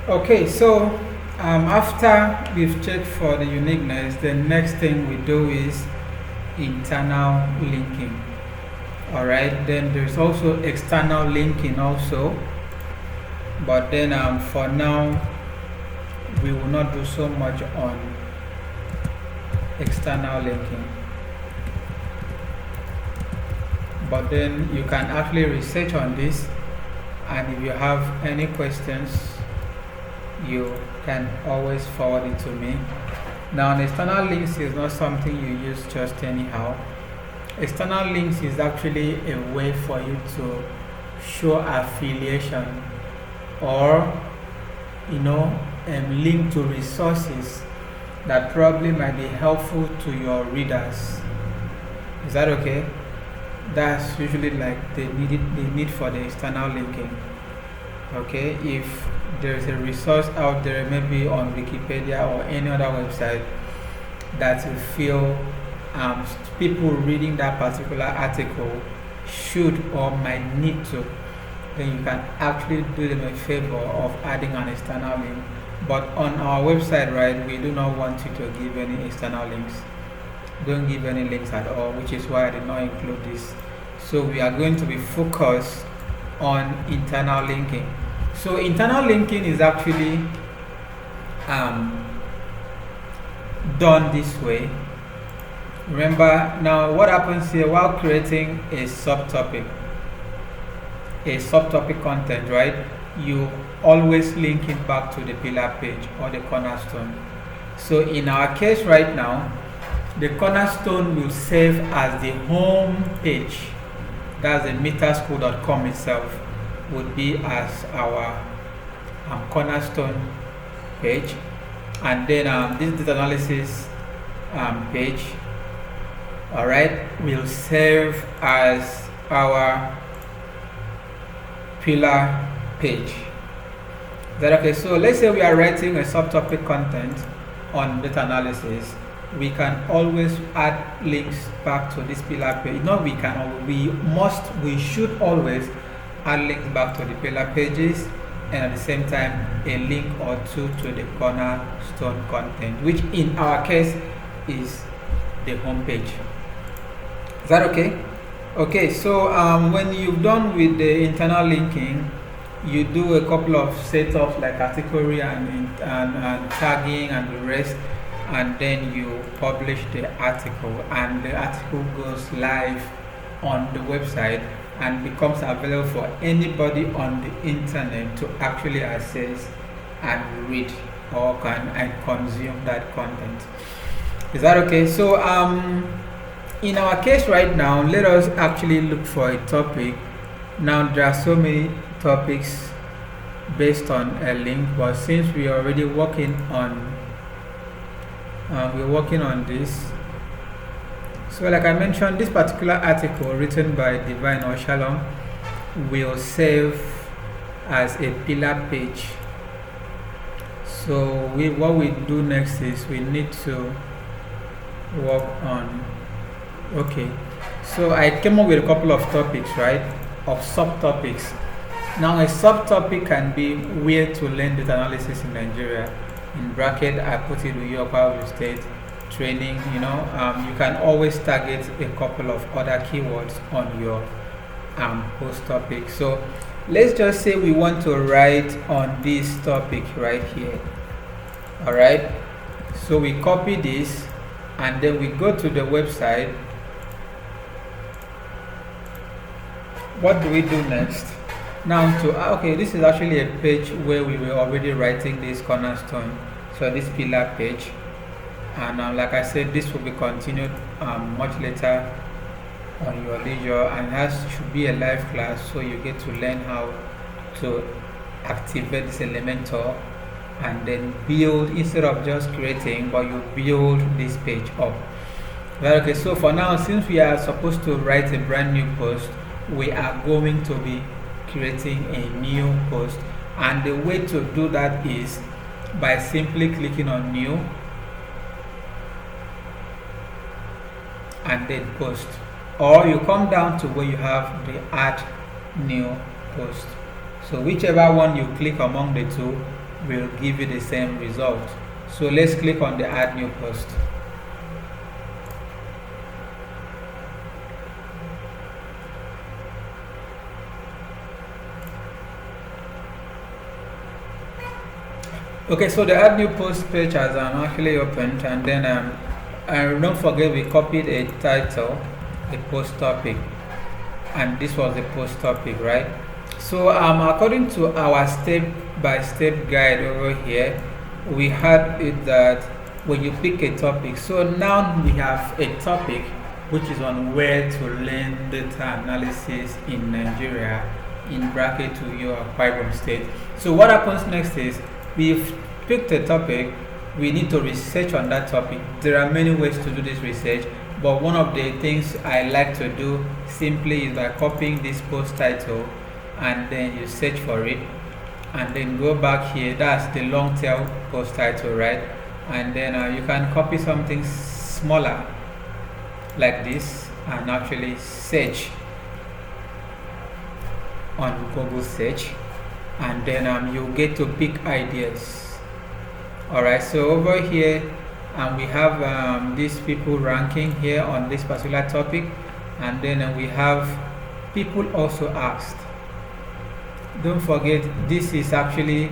Okay, so after we've checked for the uniqueness, the next thing we do is internal linking. Alright, then there's also external linking also, but then for now we will not do so much on external linking, but then you can actually research on this, and if you have any questions you can always forward it to me. Now, external links is not something you use just anyhow. External links is actually a way for you to show affiliation, or link to resources that probably might be helpful to your readers. Is that okay? That's usually like the need for the external linking. Okay, if there's a resource out there, maybe on Wikipedia or any other website, that you feel people reading that particular article should or might need to, then you can actually do them a favor of adding an external link. But on our website, right, we do not want you to give any external links. Don't give any links at all, which is why I did not include this. So we are going to be focused on internal linking. So internal linking is actually done this way. Remember, now what happens here while creating a subtopic content, right? You always link it back to the pillar page or the cornerstone. So in our case right now, the cornerstone will serve as the home page. That's the metaschool.com itself would be as our cornerstone page, and then this data analysis page, all right, will serve as our pillar page. Is that okay? So let's say we are writing a subtopic content on data analysis. We can always add links back to this pillar page. No, we can. We should always add links back to the pillar pages, and at the same time a link or two to the cornerstone content, which in our case is the home page. Is that okay? Okay, so when you've done with the internal linking, you do a couple of setups like category and tagging and the rest, and then you publish the article, and the article goes live on the website and becomes available for anybody on the internet to actually access and read or consume that content. Is that okay? So in our case right now, let us actually look for a topic. Now there are so many topics based on a link, but since we are already working on this, so like I mentioned, this particular article written by Divine or Shalom will serve as a pillar page. So what we do next is we need to work on, okay, so I came up with a couple of topics, right, of subtopics. Now a subtopic can be where to learn data analysis in Nigeria. In bracket I put it with Yoruba State training. You can always target a couple of other keywords on your post topic. So let's just say we want to write on this topic right here. All right, so we copy this and then we go to the website. What do we do next? Now okay, this is actually a page where we were already writing this cornerstone, so this pillar page, and like I said, this will be continued much later on your leisure, and that should be a live class, so you get to learn how to activate this Elementor and then build, instead of just creating, but you build this page up. Well, okay, so for now, since we are supposed to write a brand new post, we are going to be creating a new post, and the way to do that is by simply clicking on new and then post, or you come down to where you have the add new post. So whichever one you click among the two will give you the same result. So let's click on the add new post. Okay, so the add new post page has actually opened, and then and don't forget we copied a title, a post topic, and this was the post topic, right? So according to our step-by-step guide over here, we had it that when you pick a topic, so now we have a topic which is on where to learn data analysis in Nigeria, in bracket to your Akwa State. So what happens next is we've picked a topic, we need to research on that topic. There are many ways to do this research, but one of the things I like to do simply is by copying this post title, and then you search for it, and then go back here. That's the long tail post title, right? And then you can copy something smaller like this and actually search on Google search, and then you get to pick ideas. Alright, so over here we have these people ranking here on this particular topic, and then we have people also asked. Don't forget, this is actually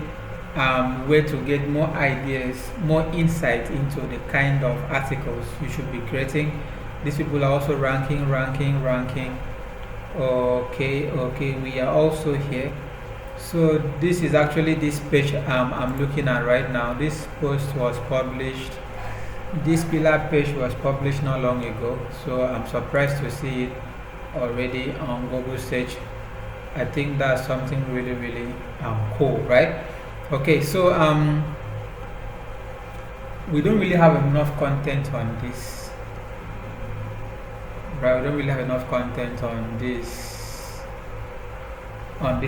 where to get more ideas, more insight into the kind of articles you should be creating. These people are also ranking. Okay, we are also here. So this is actually this page I'm looking at right now. This post was published, this pillar page was published not long ago, so I'm surprised to see it already on Google search. I think that's something really cool, right? Okay, so we don't really have enough content on this, right? We don't really have enough content on this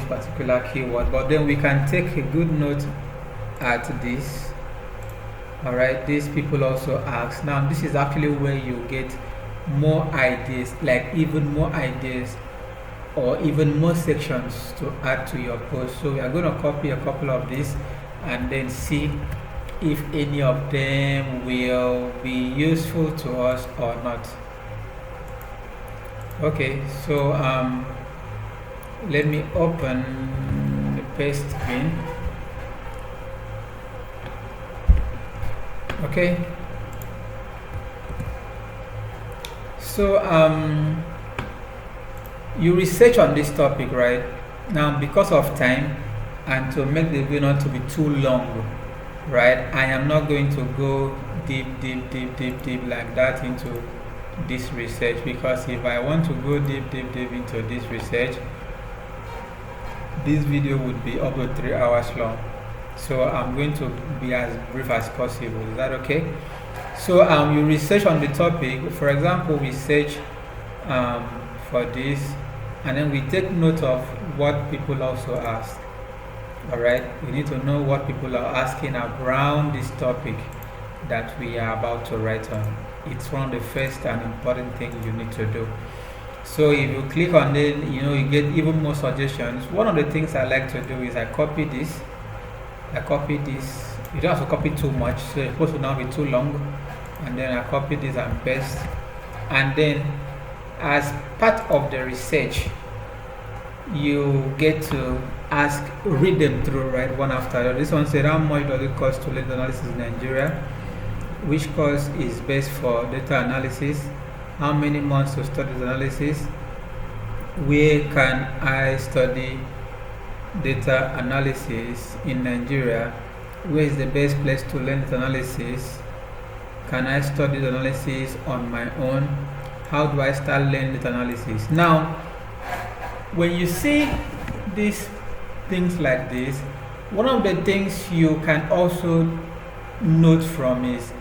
particular keyword, but then we can take a good note at this. All right, these people also ask. Now this is actually where you get more ideas, like even more ideas or even more sections to add to your post. So we are going to copy a couple of these and then see if any of them will be useful to us or not. Okay, so let me open the paste bin. Okay, so you research on this topic, right? Now because of time and to make the video not to be too long, right, I am not going to go deep like that into this research, because if I want to go deep into this research, this video would be up to 3 hours long. So I'm going to be as brief as possible. Is that okay? So you research on the topic. For example, we search for this, and then we take note of what people also ask. All right, we need to know what people are asking around this topic that we are about to write on. It's one of the first and important things you need to do. So if you click on it, you get even more suggestions. One of the things I like to do is I copy this. You don't have to copy too much, so it's supposed to not be too long. And then I copy this and paste. And then as part of the research, you get to read them through, right, one after the other. This one said, how much does it cost to learn analysis in Nigeria? Which course is best for data analysis? How many months to study analysis? Where can I study data analysis in Nigeria? Where is the best place to learn data analysis? Can I study the analysis on my own? How do I start learning data analysis? Now, when you see these things like this, one of the things you can also note from is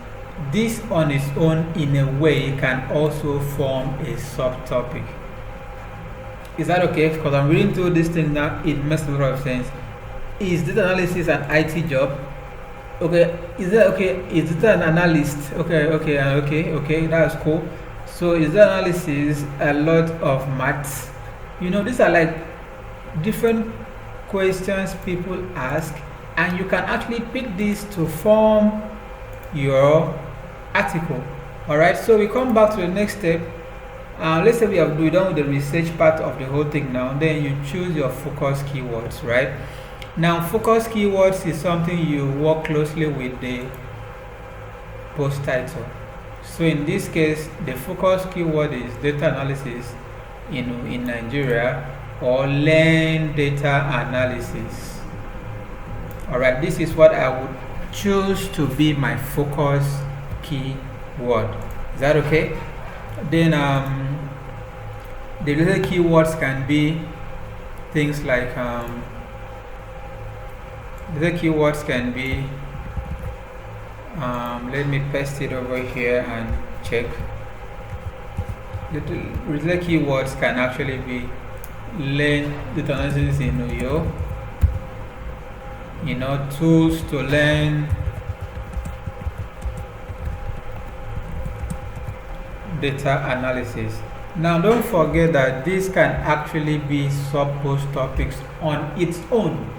this on its own, in a way, can also form a subtopic. Is that okay? Because I'm reading through this thing now, it makes a lot of sense. Is data analysis an IT job? Okay. Is that okay? Is data an analyst? Okay, that's cool. So is data analysis a lot of maths? These are like different questions people ask, and you can actually pick this to form your article. All right, so we come back to the next step. Let's say we're done with the research part of the whole thing now. Then you choose your focus keywords, right? Now focus keywords is something you work closely with the post title. So in this case, the focus keyword is data analysis in Nigeria, or learn data analysis. All right, this is what I would choose to be my focus keyword. Is that okay? Then the little keywords can be things like let me paste it over here and check. Little keywords can actually be learn data analysis in Uyo, tools to learn data analysis. Now don't forget that this can actually be sub-post topics on its own,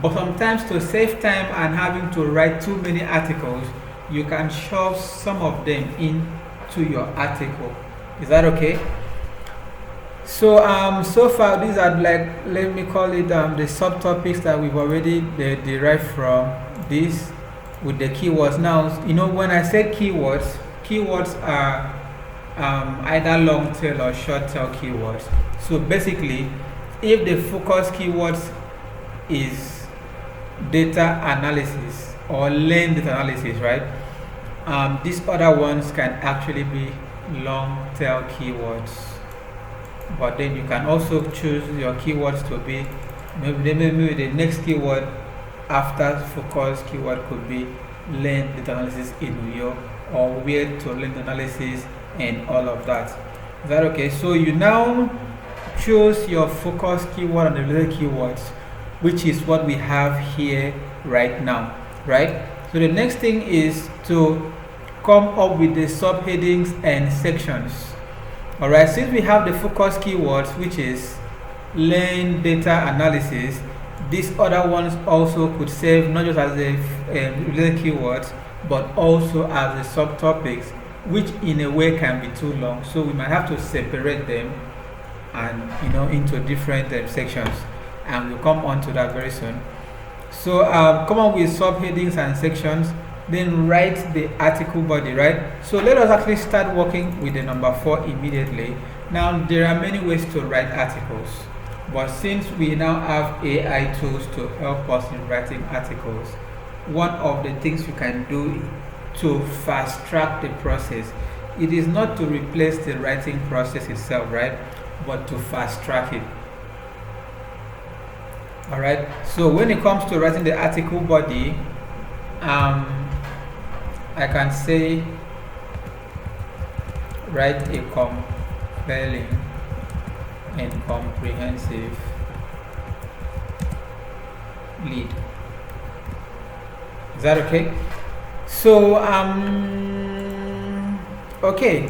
but sometimes to save time and having to write too many articles, you can shove some of them into your article. Is that okay? So so far these are, like, let me call it the subtopics that we've already derived from this with the keywords. Now when I say keywords are either long tail or short tail keywords. So basically, if the focus keywords is data analysis or learn data analysis, right? These other ones can actually be long tail keywords, but then you can also choose your keywords to be maybe the next keyword after focus keyword could be learn data analysis in Uyo, or where to learn analysis and all of that. Is that okay? So you now choose your focus keyword and the little keywords, which is what we have here right now, right? So the next thing is to come up with the subheadings and sections. All right, since we have the focus keywords, which is learn data analysis, these other ones also could serve not just as the little keywords, but also as the subtopics, which in a way can be too long. So we might have to separate them and into different sections, and we'll come on to that very soon. So come up with subheadings and sections, then write the article body, right? So let us actually start working with the number 4 immediately. Now there are many ways to write articles, but since we now have AI tools to help us in writing articles, one of the things you can do to fast track the process, it is not to replace the writing process itself, right, but to fast track it. All right, so when it comes to writing the article body, I can say write a compelling and comprehensive lead. Is that okay? So okay,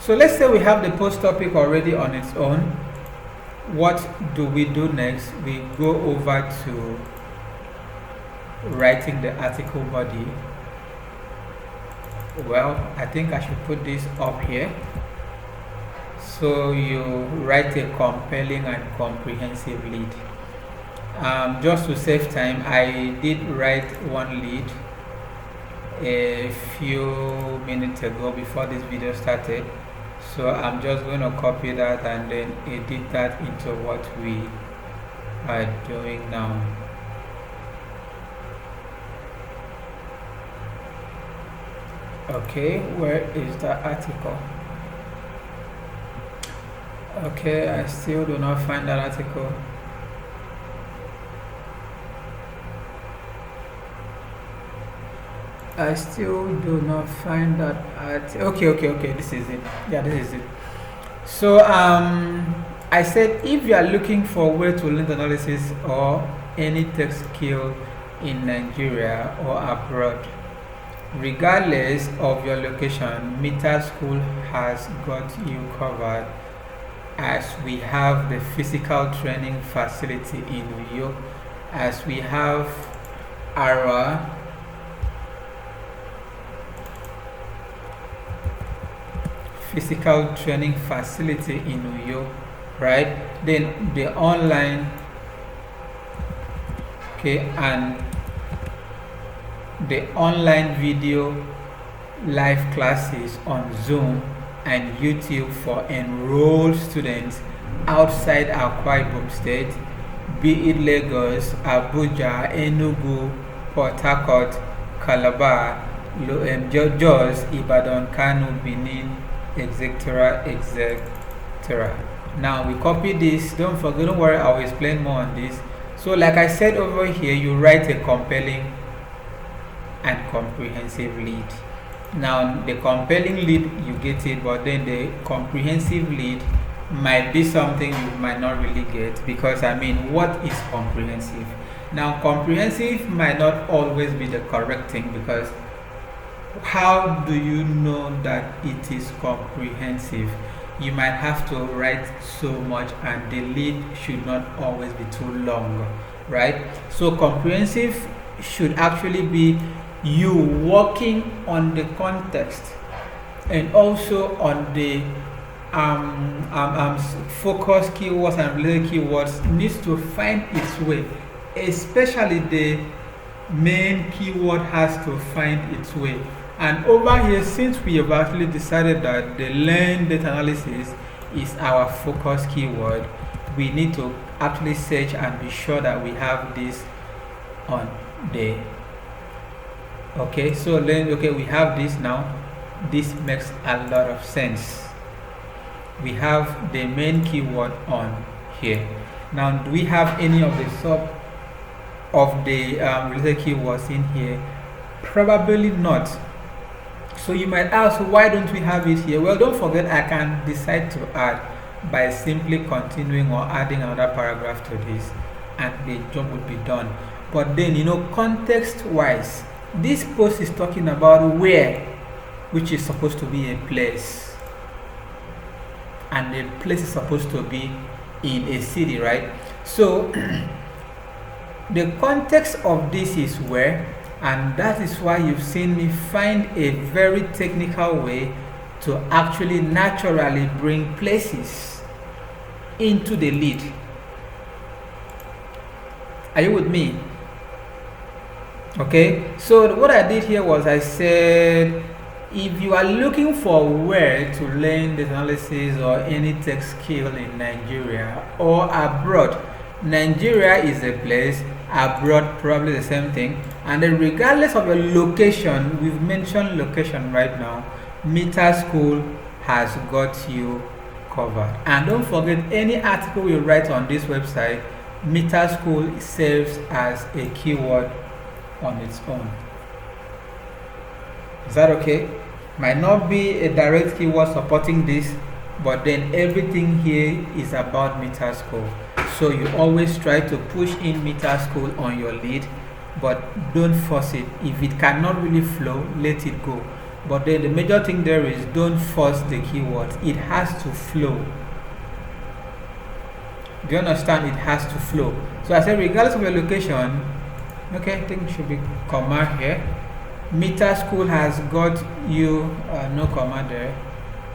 so let's say we have the post topic already on its own. What do we do next? We go over to writing the article body. Well, I think I should put this up here. So you write a compelling and comprehensive lead. Just to save time, I did write one lead a few minutes ago before this video started. So I'm just going to copy that and then edit that into what we are doing now. Okay, where is the article? Okay, I still do not find that article. I still do not find that okay, this is it. Yeah, this is it. So I said if you are looking for a way to learn analysis or any tech skill in Nigeria or abroad, regardless of your location, Meta School has got you covered, as we have the physical training facility in Uyo, as we have our physical training facility in Uyo, right? Then the online, okay, and the online video live classes on Zoom and YouTube for enrolled students outside Akwa Ibom State, be it Lagos, Abuja, Enugu, Port Harcourt, Calabar, Jos, Ibadan, Kano, Benin, etc., etc. Now we copy this. Don't worry, I will explain more on this. So like I said over here, you write a compelling and comprehensive lead. Now the compelling lead, you get it, but then the comprehensive lead might be something you might not really get, because I mean, what is comprehensive? Now comprehensive might not always be the correct thing, because how do you know that it is comprehensive? You might have to write so much, and the lead should not always be too long, right? So comprehensive should actually be you working on the context and also on the focus keywords and related keywords needs to find its way, especially the main keyword has to find its way. And over here, since we have actually decided that the learn data analysis is our focus keyword, we need to actually search and be sure that we have this on the okay. So then, okay, we have this now. This makes a lot of sense. We have the main keyword on here. Now, do we have any of the sub of the related keywords in here? Probably not. So you might ask, why don't we have it here? Well, don't forget, I can decide to add by simply continuing or adding another paragraph to this, and the job would be done. But then, you know, context wise, this post is talking about where, which is supposed to be a place, and the place is supposed to be in a city, right? So the context of this is where, and that is why you've seen me find a very technical way to actually naturally bring places into the lead. Are you with me? Okay, so what I did here was I said, if you are looking for where to learn data analysis or any tech skill in Nigeria or abroad, Nigeria is a place, abroad probably the same thing, and then regardless of your location, we've mentioned location right now, Meta School has got you covered. And don't forget, any article you write on this website, Meta School serves as a keyword on its own. Is that okay? Might not be a direct keyword supporting this, but then everything here is about Meta School. So you always try to push in Meta School on your lead, but don't force it. If it cannot really flow, let it go. But then the major thing there is, don't force the keywords. It has to flow. Do you understand? It has to flow. So I said, regardless of your location, okay, I think it should be comma here. Meta School has got you, no comma there.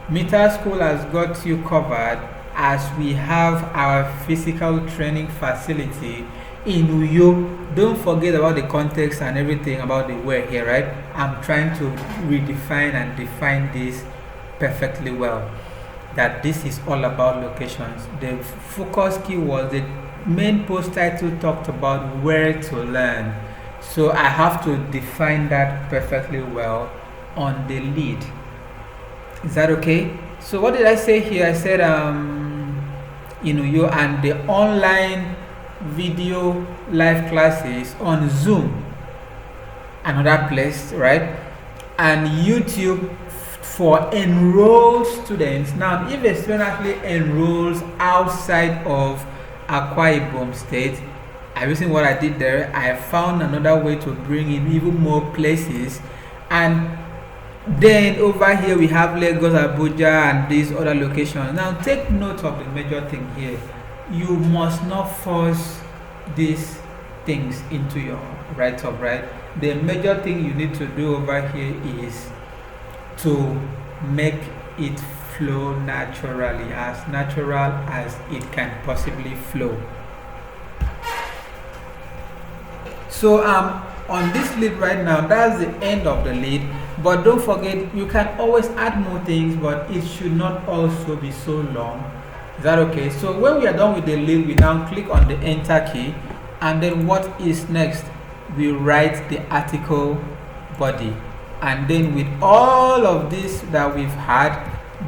Meta School has got you covered, as we have our physical training facility in Uyo. Don't forget about the context and everything about the where here, right? I'm trying to redefine and define this perfectly well, that this is all about locations. The focus keyword, the main post title talked about where to learn, so I have to define that perfectly well on the lead. Is that okay? So what did I say here? I said in Uyo and the online video live classes on Zoom, another place, right? And YouTube for enrolled students. Now, if a student actually enrolls outside of Akwa Ibom State, I've seen what I did there. I found another way to bring in even more places, and then over here we have Lagos, Abuja, and these other locations. Now take note of the major thing here. You must not force this things into your write-up, right? The major thing you need to do over here is to make it flow naturally, as natural as it can possibly flow. So on this lead right now, that's the end of the lead, but don't forget you can always add more things, but it should not also be so long. Is that okay? So when we are done with the lead, we now click on the enter key, and then what is next? We write the article body, and then with all of this that we've had,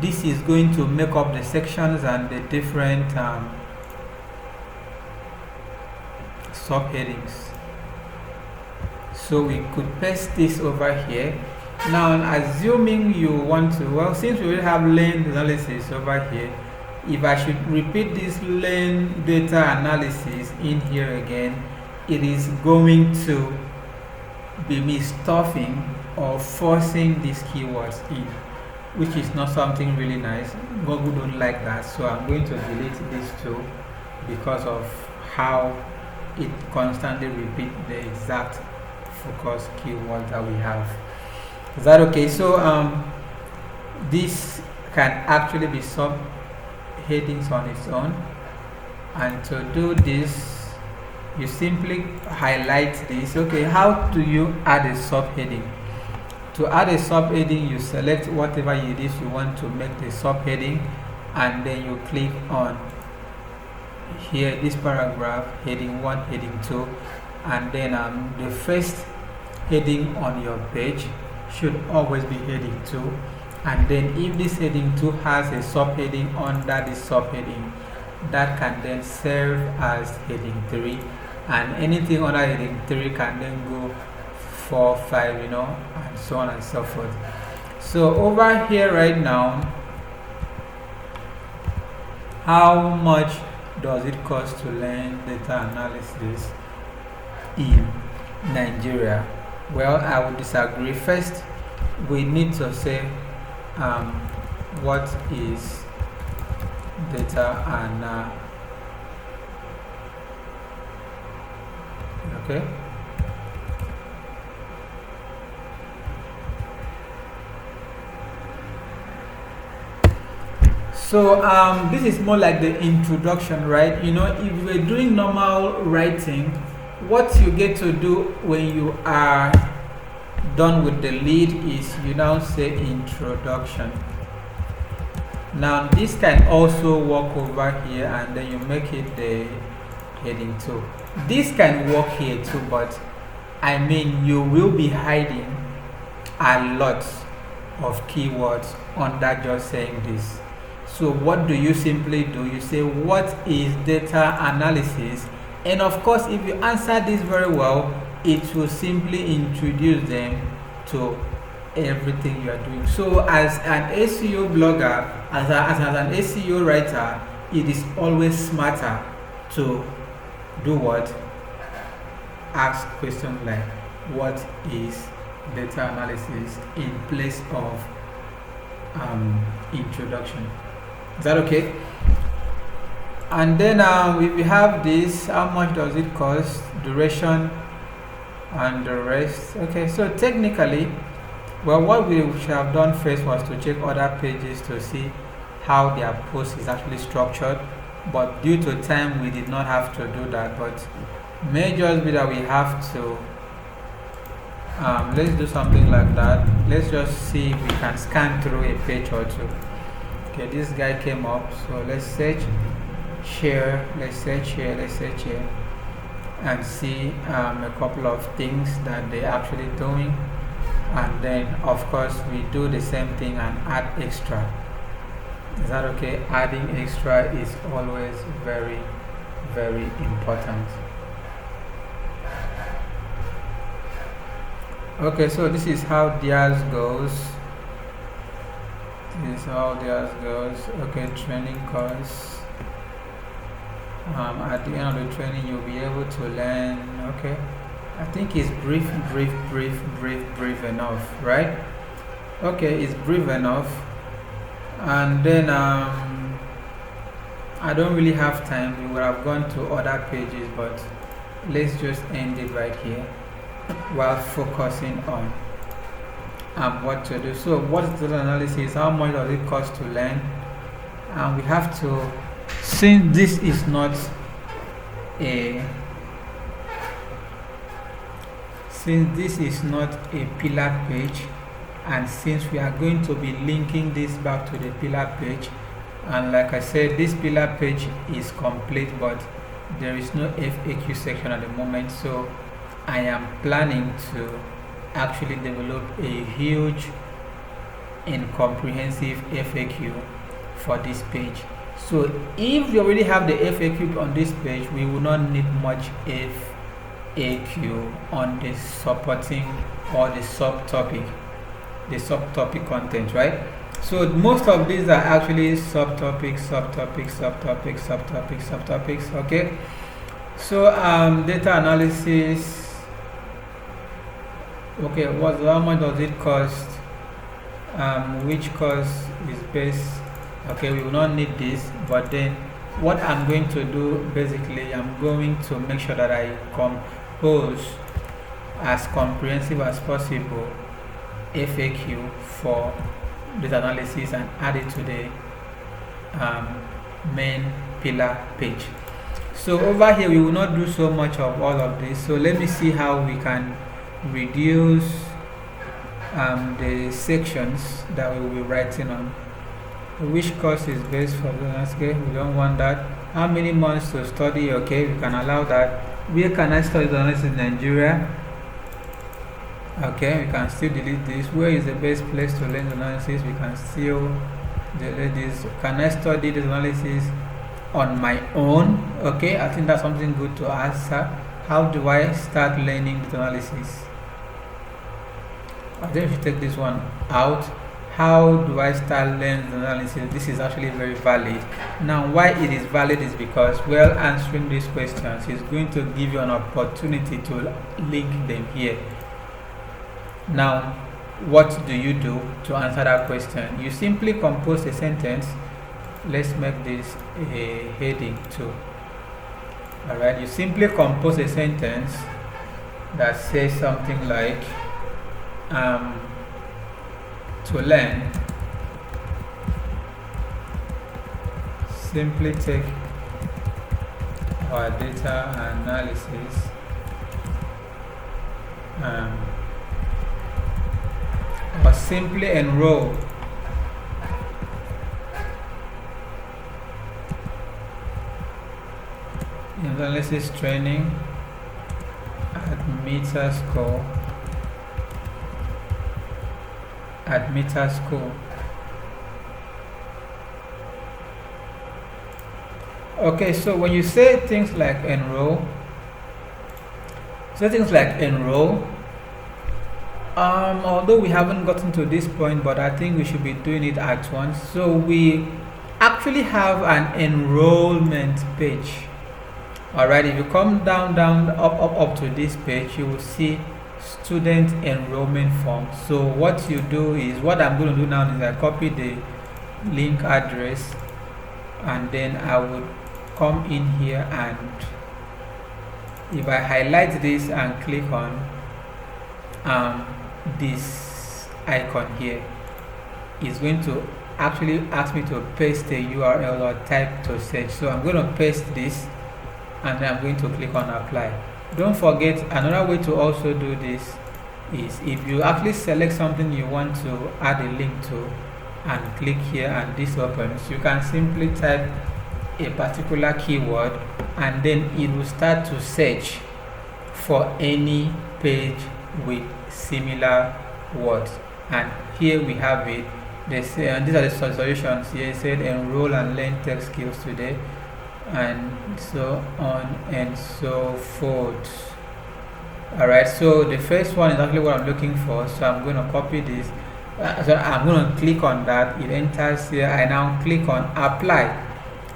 this is going to make up the sections and the different subheadings. So we could paste this over here. Now, assuming you want to, well, since we already have lane analysis over here, if I should repeat this lane data analysis in here again, it is going to be me stuffing or forcing these keywords in, which is not something really nice. Google don't like that, so I'm going to delete these two because of how it constantly repeats the exact focus keyword that we have. Is that okay? So this can actually be subheadings on its own, and to do this you simply highlight this. Okay, how do you add a subheading? To add a subheading, you select whatever it is you want to make the subheading, and then you click on here this paragraph, heading 1, heading 2, and then the first heading on your page should always be heading 2, and then if this heading 2 has a subheading under this subheading, that can then serve as heading 3, and anything under heading 3 can then go 4, 5, and so on and so forth. So over here right now, how much does it cost to learn data analysis in Nigeria? Well, I would disagree. First, we need to say what is data okay. So this is more like the introduction, right? If we're doing normal writing, what you get to do when you are done with the lead is you now say introduction. Now this can also work over here, and then you make it the heading 2. This can work here too, but I mean you will be hiding a lot of keywords under just saying this. So what do you simply do? You say what is data analysis, and of course if you answer this very well, it will simply introduce them to everything you are doing. So as an SEO blogger, as an SEO writer, it is always smarter to do what? Ask questions like what is data analysis in place of introduction. Is that okay? And then if we have this, how much does it cost, duration, and the rest. Okay, so technically, well, what we should have done first was to check other pages to see how their post is actually structured, but due to time we did not have to do that. But may just be that we have to let's do something like that. Let's just see if we can scan through a page or two. Okay, this guy came up, so let's search here, let's search here, and see a couple of things that they're actually doing, and then of course we do the same thing and add extra. Is that okay? Adding extra is always very, very important. Okay, so this is how theirs goes. This is how theirs goes. Okay, training course. At the end of the training, you'll be able to learn. Okay, I think it's brief enough, right? Okay, it's brief enough. And then I don't really have time. We would have gone to other pages, but let's just end it right here while focusing on what to do. So what is the analysis? How much does it cost to learn? And we have to, since this is not a pillar page, and since we are going to be linking this back to the pillar page, and like I said, this pillar page is complete, but there is no FAQ section at the moment, so I am planning to actually develop a huge and comprehensive FAQ for this page. So if we already have the FAQ on this page, we will not need much FAQ on the supporting or the subtopic content, right? So most of these are actually subtopics. Okay, so data analysis. Okay, how much does it cost? Which cost is best? Okay, we will not need this, but then what I'm going to do, basically, I'm going to make sure that I compose as comprehensive as possible FAQ for data analysis and add it to the main pillar page. So over here we will not do so much of all of this, so let me see how we can reduce the sections that we will be writing on. Which course is best for the landscape? We don't want that. How many months to study? Okay, we can allow that. Where can I study the analysis in Nigeria? Okay, we can still delete this. Where is the best place to learn the analysis? We can still delete this. Can I study the analysis on my own? Okay, I think that's something good to answer. How do I start learning the analysis? I think if you take this one out, how do I start learning the analysis? This is actually very valid. Now, why it is valid is because, well, answering these questions is going to give you an opportunity to link them here. Now, what do you do to answer that question? You simply compose a sentence. Let's make this a heading too. Alright, you simply compose a sentence that says something like to learn, simply take our data analysis or simply enroll in analysis training at Meta School. Okay, so when you say things like enroll, although we haven't gotten to this point, but I think we should be doing it at once. So we actually have an enrollment page. Alright, if you come down, up to this page, you will see student enrollment form. So what you do is, what I'm going to do now is I copy the link address, and then I would come in here, and if I highlight this and click on this icon here, it's going to actually ask me to paste the URL or type to search. So I'm going to paste this, and then I'm going to click on apply. Don't forget, another way to also do this is, if you actually select something you want to add a link to and click here and this opens, you can simply type a particular keyword, and then it will start to search for any page with similar words. And here we have it. They say, and these are the solutions here. It said enroll and learn tech skills today, and so on and so forth. Alright, so the first one is actually what I'm looking for, so I'm going to copy this. So I'm going to click on that, it enters here. I now click on apply,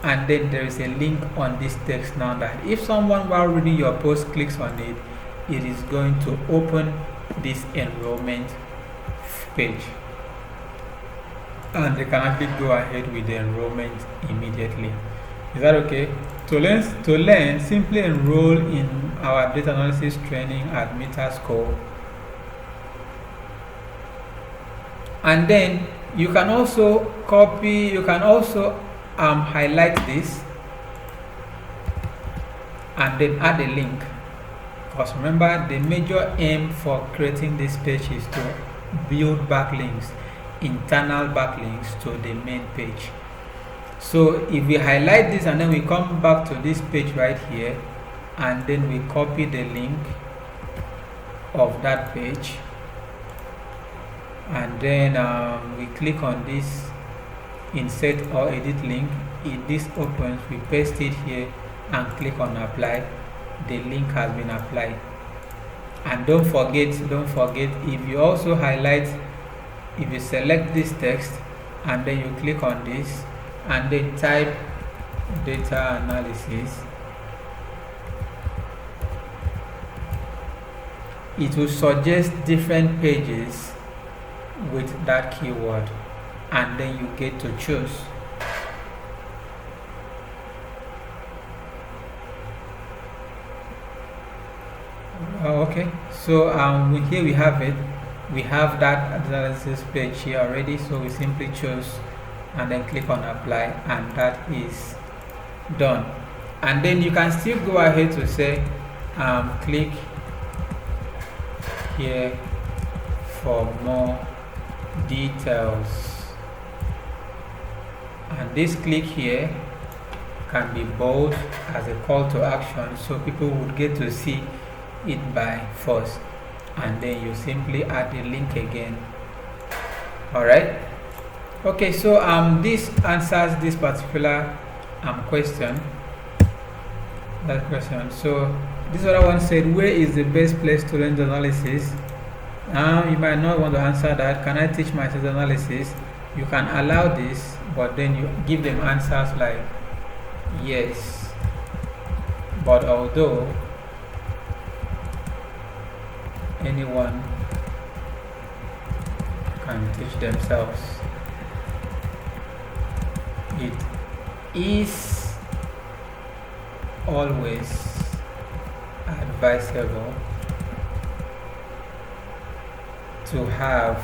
and then there is a link on this text now that if someone while reading your post clicks on it, it is going to open this enrollment page, and they can actually go ahead with the enrollment immediately. Is that okay? To learn, simply enroll in our data analysis training at Metaschool. And then you can also highlight this and then add a link, because remember, the major aim for creating this page is to build backlinks, internal backlinks to the main page. So if we highlight this and then we come back to this page right here, and then we copy the link of that page, and then we click on this insert or edit link, if this opens, we paste it here and click on apply. The link has been applied. And don't forget, if you also highlight, if you select this text and then you click on this and then type data analysis, it will suggest different pages with that keyword, and then you get to choose. Okay, so here we have it. We have that analysis page here already, so we simply choose and then click on apply, and that is done. And then you can still go ahead to say click here for more details, and this click here can be bold as a call to action, so people would get to see it by force, and then you simply add the link again. Alright, okay, so this answers this particular question, that question. So this other one said, where is the best place to learn the analysis? You might not want to answer that. Can I teach my data analysis? You can allow this, but then you give them answers like yes, but although anyone can teach themselves, it is always advisable to have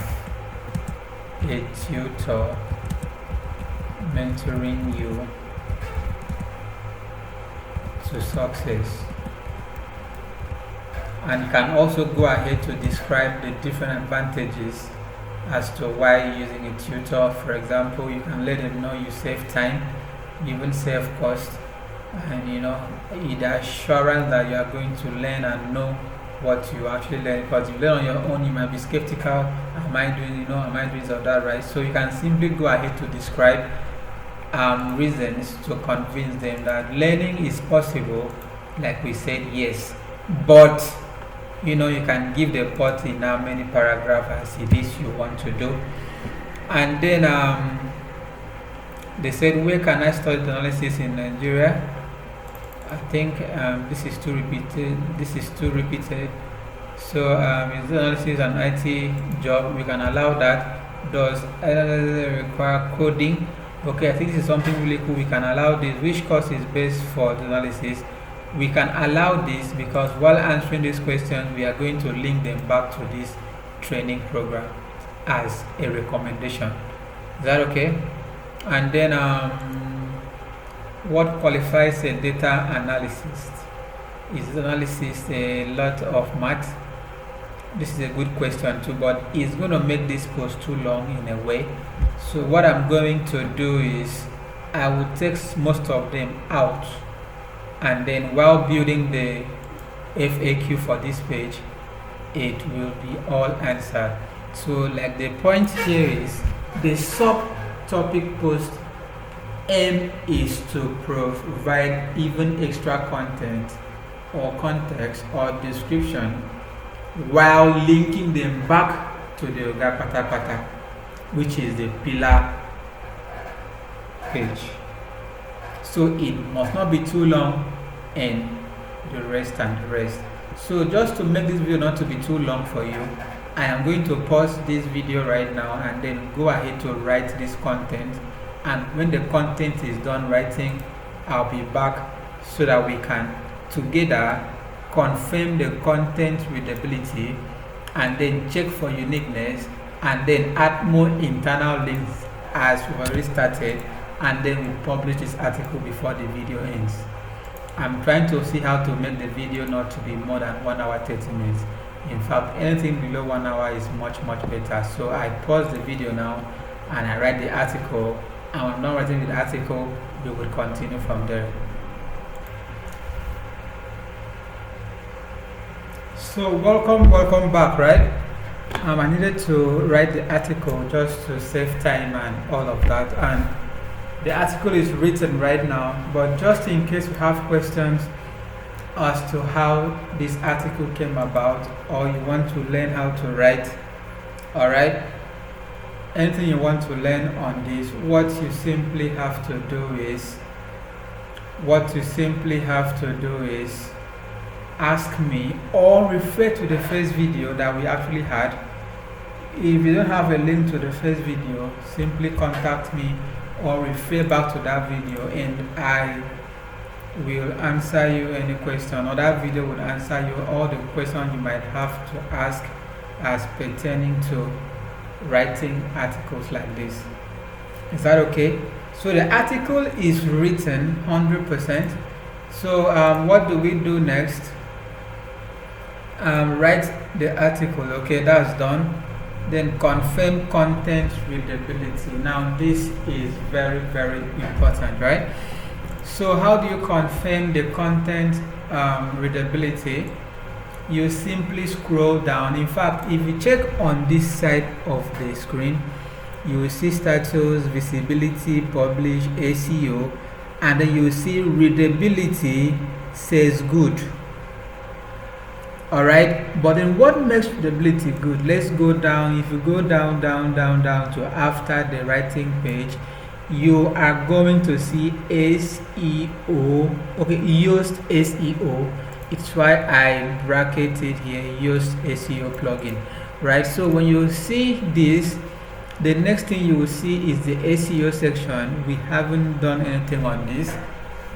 a tutor mentoring you to success. And you can also go ahead to describe the different advantages as to why using a tutor. For example, you can let them know you save time, even save cost, and the assurance that you are going to learn and know what you actually learn. Because if you learn on your own, you might be skeptical. Am I doing this or that right? So you can simply go ahead to describe reasons to convince them that learning is possible. Like we said, yes, but you can give the part in how many paragraphs as it is you want to do. And then they said, where can I study analysis in Nigeria? I think this is too repeated. So is analysis an IT job? We can allow that. Does analysis require coding? Okay, I think this is something really cool. We can allow this. Which course is best for the analysis? We can allow this because while answering this question, we are going to link them back to this training program as a recommendation. Is that okay? And then what qualifies a data analyst? Is analysis a lot of math? This is a good question too, but it's going to make this post too long in a way. So what I'm going to do is I will take most of them out, and then while building the FAQ for this page, it will be all answered. So like the point here is the subtopic post aim is to provide even extra content or context or description while linking them back to the Oga Patapata, which is the pillar page. So it must not be too long and the rest. So just to make this video not to be too long for you, I am going to pause this video right now and then go ahead to write this content, and when the content is done writing, I'll be back so that we can together confirm the content readability and then check for uniqueness and then add more internal links as we've already started, and then we publish this article before the video ends. I'm trying to see how to make the video not to be more than 1 hour 30 minutes. In fact, anything below 1 hour is much better. So I pause the video now and I write the article, and when I'm not writing the article, we will continue from there. So welcome back, right? I needed to write the article just to save time and all of that, and the article is written right now, but just in case you have questions as to how this article came about, or you want to learn how to write, alright, anything you want to learn on this, what you simply have to do is ask me or refer to the first video that we actually had. If you don't have a link to the first video, simply contact me or refer back to that video, and I will answer you any question, or that video will answer you all the questions you might have to ask as pertaining to writing articles like this. Is that okay? So the article is written 100%. So what do we do next? Write the article. Okay, that's done. Then confirm content readability. Now this is very important, right? So how do you confirm the content readability? You simply scroll down. In fact, if you check on this side of the screen, you will see status, visibility, publish, SEO, and then you will see readability says good. Alright, but then what makes readability good? Let's go down. If you go down to after the writing page, you are going to see SEO. Okay, used SEO. It's why I bracketed here, used SEO plugin. Right, so when you see this, the next thing you will see is the SEO section. We haven't done anything on this.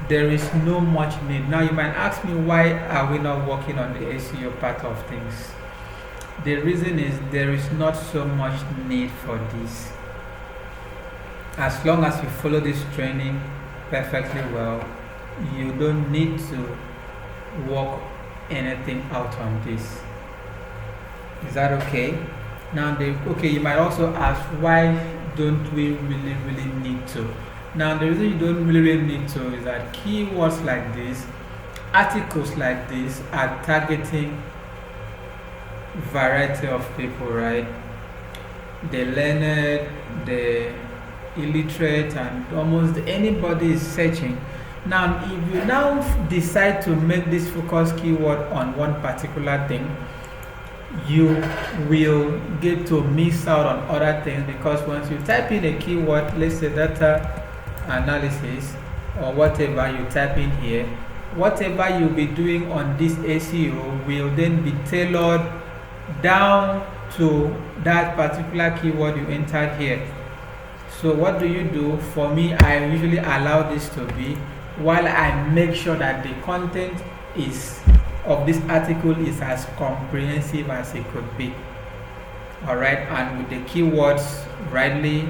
There is no much need. Now you might ask me, why are we not working on the SEO part of things? The reason is there is not so much need for this. As long as you follow this training perfectly well, you don't need to work anything out on this. Is that okay? Now you might also ask, why don't we really need to? Now the reason you don't really need to is that keywords like this, articles like this, are targeting variety of people, right? The learned, the illiterate, and almost anybody is searching. Now if you now decide to make this focus keyword on one particular thing, you will get to miss out on other things, because once you type in a keyword, let's say data analysis or whatever you type in here, whatever you'll be doing on this SEO will then be tailored down to that particular keyword you entered here. So what do you do? For me, I usually allow this to be, while I make sure that the content of this article is as comprehensive as it could be. Alright, and with the keywords rightly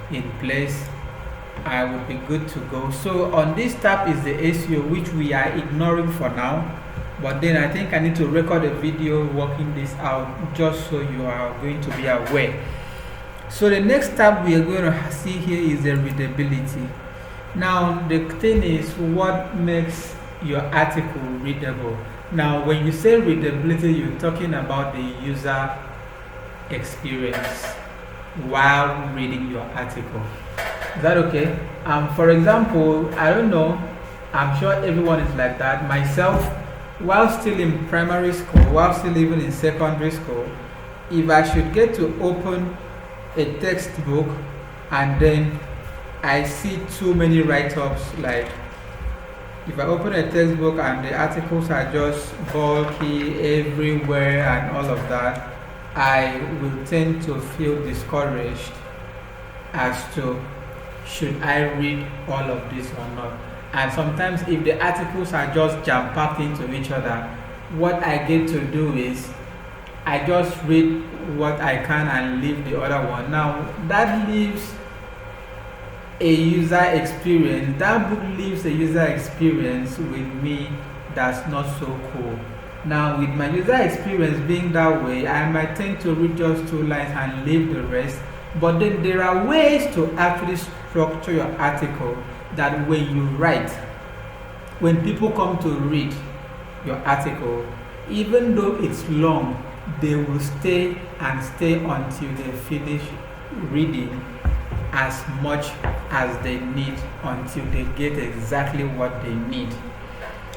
in place, I would be good to go. So on this tab is the SEO, which we are ignoring for now, but then I think I need to record a video working this out just so you are going to be aware. So the next tab we are going to see here is the readability. Now the thing is, what makes your article readable? Now when you say readability, you're talking about the user experience while reading your article. Is that okay? For example, I don't know, I'm sure everyone is like that. Myself, while still in primary school, while still even in secondary school, if I should get to open a textbook and then I see too many write-ups, like if I open a textbook and the articles are just bulky everywhere and all of that, I will tend to feel discouraged as to, should I read all of this or not? And sometimes if the articles are just jam-packed into each other, what I get to do is I just read what I can and leave the other one. Now that leaves a user experience, that book leaves a user experience with me that's not so cool. Now with my user experience being that way, I might tend to read just 2 lines and leave the rest. But then there are ways to actually structure your article that when you write, when people come to read your article, even though it's long, they will stay and stay until they finish reading as much as they need until they get exactly what they need.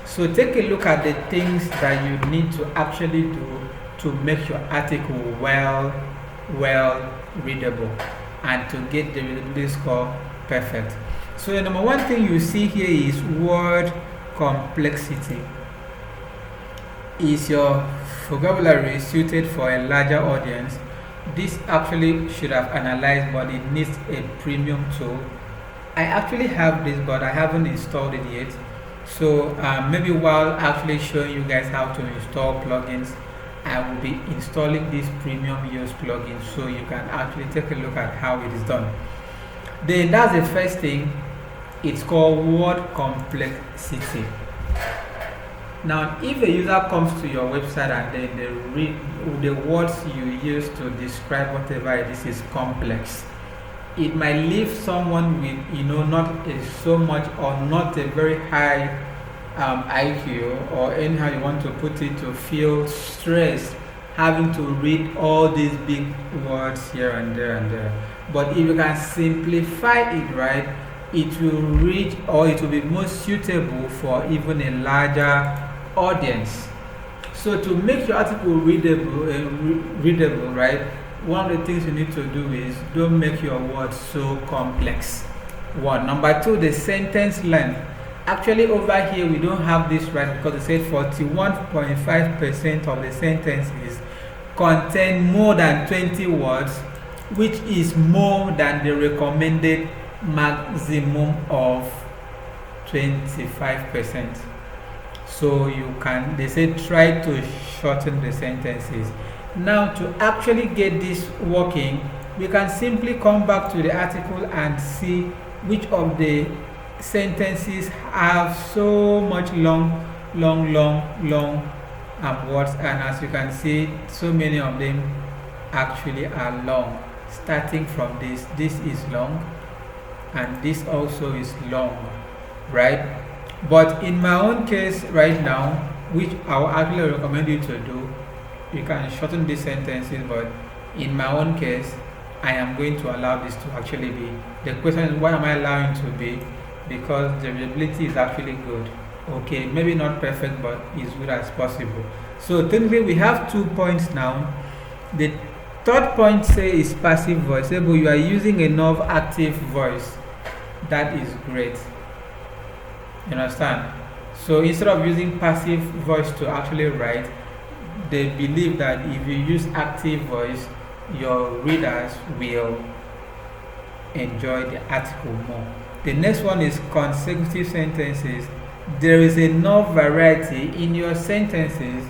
So take a look at the things that you need to actually do to make your article well readable and to get the readability score perfect. So the number one thing you see here is word complexity. Is your vocabulary suited for a larger audience? This actually should have analyzed, but it needs a premium tool. I actually have this, but I haven't installed it yet. So maybe while actually showing you guys how to install plugins, I will be installing this premium use plugin so you can actually take a look at how it is done. Then that's the first thing. It's called word complexity. Now, if a user comes to your website and then they read the words you use to describe whatever it is complex, it might leave someone with, not so much or not a very high IQ, or anyhow you want to put it, to feel stressed having to read all these big words here and there and there. But if you can simplify it right, it will reach, or it will be more suitable for even a larger audience. So to make your article readable, right, one of the things you need to do is don't make your words so complex. One. Number two, the sentence length. Actually over here we don't have this right, because it said 41.5% of the sentences contain more than 20 words, which is more than the recommended maximum of 25%. So they say try to shorten the sentences. Now to actually get this working, we can simply come back to the article and see which of the sentences have so much long words, and as you can see, so many of them actually are long. Starting from this is long, and this also is long, right? But in my own case right now, which I will actually recommend you to do, you can shorten these sentences, but in my own case, I am going to allow this to actually be. The question is, why am I allowing to be? Because the readability is actually good. Okay, maybe not perfect, but as good as possible. So technically we have 2 points now. The third point is passive voice. But you are using enough active voice. That is great. You understand? So instead of using passive voice to actually write, they believe that if you use active voice, your readers will enjoy the article more. The next one is consecutive sentences. There is enough variety in your sentences,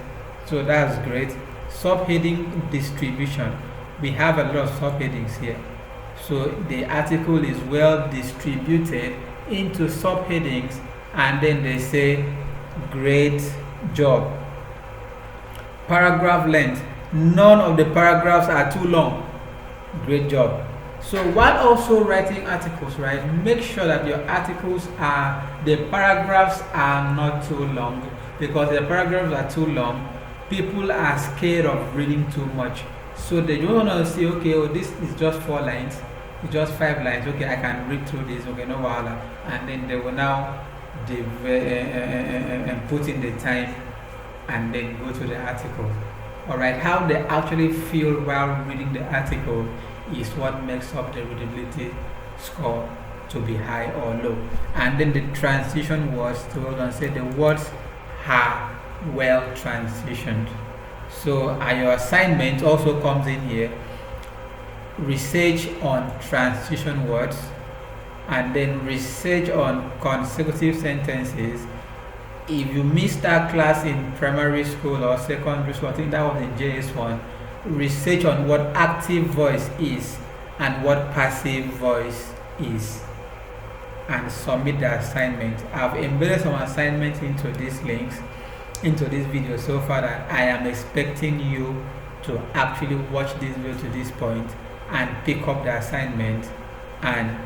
so that's great. Subheading distribution. We have a lot of subheadings here. So the article is well distributed into subheadings, and then they say, great job. Paragraph length. None of the paragraphs are too long. Great job. So while also writing articles, right, make sure that your articles the paragraphs are not too long, because the paragraphs are too long, people are scared of reading too much. So they don't want to say, okay, this is just 4 lines, it's just 5 lines, okay, I can read through this, okay, no problem. And then they will now put in the time and then go to the article. Alright, how they actually feel while reading the article is what makes up the readability score to be high or low. And then the transition words, so we're going to say the words are well transitioned. So your assignment also comes in here. Research on transition words, and then research on consecutive sentences. If you missed that class in primary school or secondary school, I think that was in JS1, research on what active voice is and what passive voice is, and submit the assignment. I've embedded some assignments into these links, into this video so far, that I am expecting you to actually watch this video to this point and pick up the assignment and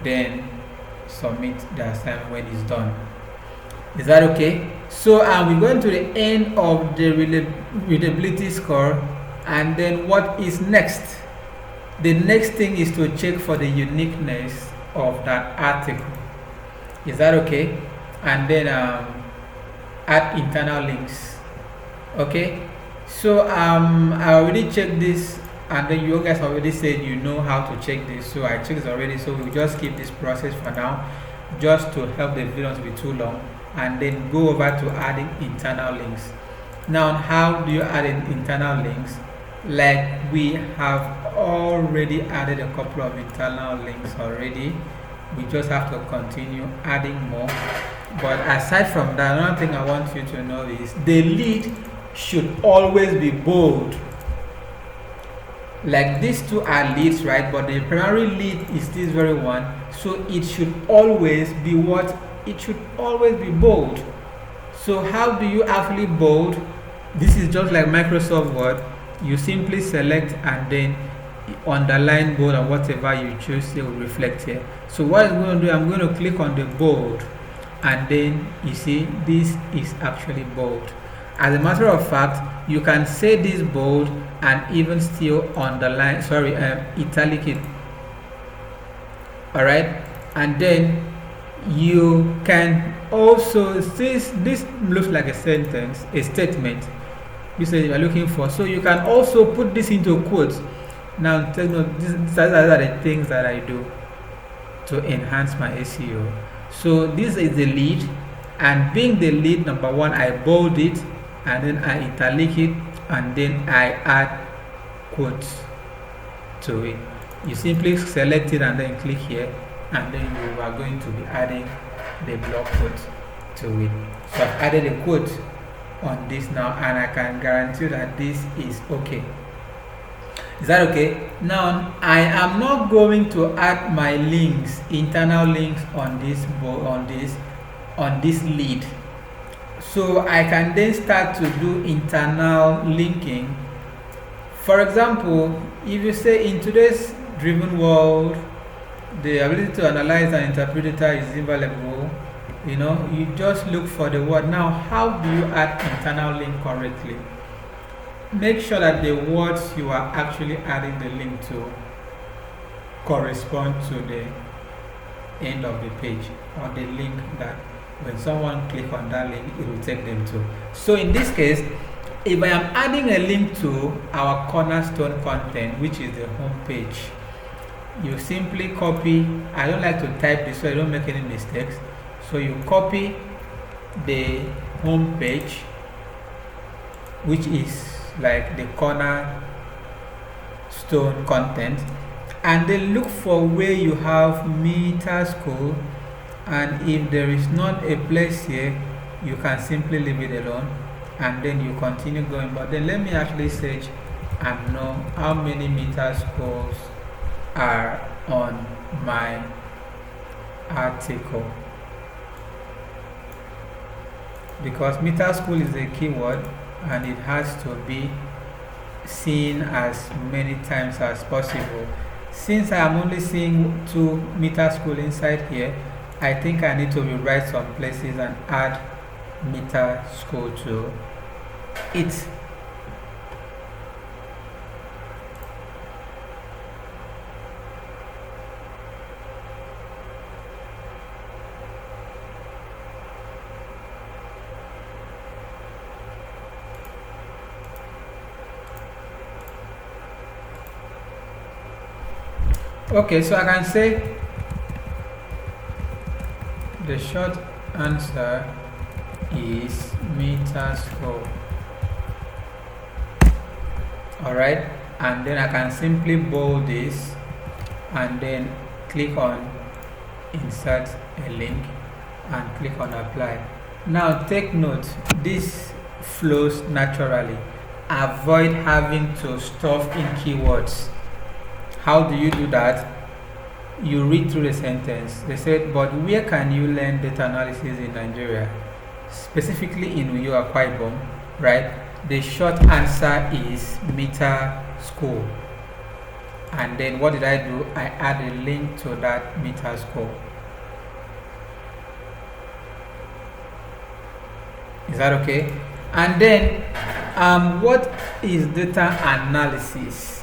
then submit the assignment when it's done. Is that okay? So we're going to the end of the readability score, and then what is next? The next thing is to check for the uniqueness of that article. Is that okay? And then add internal links. Okay, so I already checked this, and then you guys already said you know how to check this, so I checked this already. So we'll just keep this process for now, just to help the video not be too long, and then go over to adding internal links. Now, how do you add in internal links? Like, we have already added a couple of internal links already. We just have to continue adding more. But aside from that, another thing I want you to know is the lead should always be bold. Like, these two are leads, right? But the primary lead is this very one, so it should always be what? It should always be bold. So how do you actually bold? This is just like Microsoft Word. You simply select and then underline bold, and whatever you choose it will reflect here. So what I'm going to do, I'm going to click on the bold, and then you see this is actually bold. As a matter of fact, you can say this bold and even still underline, italic it. Alright, and then you can also, this looks like a sentence, a statement. This is what you're looking for. So you can also put this into quotes. Now, these are the things that I do to enhance my SEO. So this is the lead, and being the lead, number one, I bold it, and then I italic it, and then I add quotes to it. You simply select it and then click here, and then you are going to be adding the blog quote to it. So I've added a quote on this now, and I can guarantee you that this is okay. Is that okay? Now, I am not going to add my links, internal links on this lead. So I can then start to do internal linking. For example, if you say in today's driven world, the ability to analyze and interpret data is invaluable, you just look for the word. Now, how do you add internal link correctly? Make sure that the words you are actually adding the link to correspond to the end of the page, or the link that when someone clicks on that link, it will take them to. So in this case, if I am adding a link to our cornerstone content, which is the home page, you simply copy. I don't like to type this so I don't make any mistakes. So you copy the home page, which is like the cornerstone content, and then look for where you have meta school, and if there is not a place here, you can simply leave it alone, and then you continue going. But then let me actually search and know how many meta schools are on my article, because meta school is a keyword and it has to be seen as many times as possible. Since I am only seeing 2 meta school inside here, I think I need to rewrite some places and add meta school to it. Okay, so I can say the short answer is meta school. Alright, and then I can simply bold this and then click on insert a link and click on apply. Now take note, this flows naturally. Avoid having to stuff in keywords. How do you do that? You read through the sentence. They said, but where can you learn data analysis in Nigeria? Specifically in Uyo Akwa Ibom, right? The short answer is Meta School. And then what did I do? I add a link to that Meta School. Is that okay? And then what is data analysis?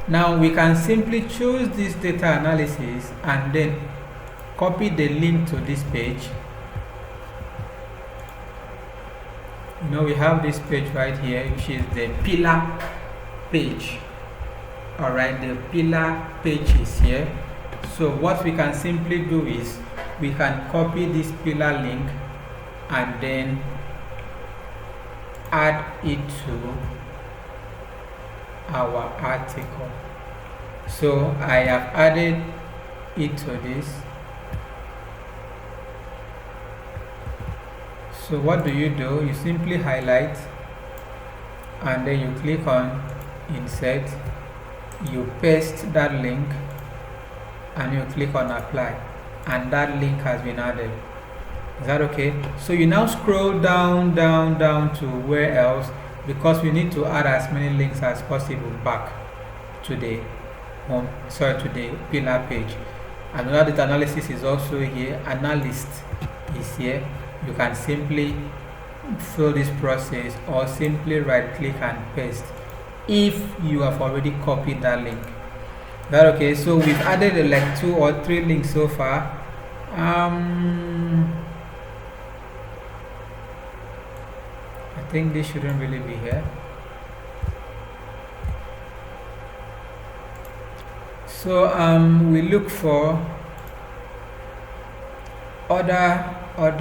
Now we can simply choose this data analysis and then copy the link to this page. We have this page right here, which is the pillar page. Alright, the pillar page is here. So what we can simply do is we can copy this pillar link and then add it to our article. So I have added it to this. So what do? You simply highlight and then you click on insert, you paste that link and you click on apply, and that link has been added. Is that okay? So you now scroll down to where else, because we need to add as many links as possible back to the to the pillar page. Another data analysis is also here. Analyst is here. You can simply follow this process or simply right click and paste if you have already copied that link. Is that okay? So we've added like 2 or 3 links so far. I think this shouldn't really be here. So we look for other. Okay,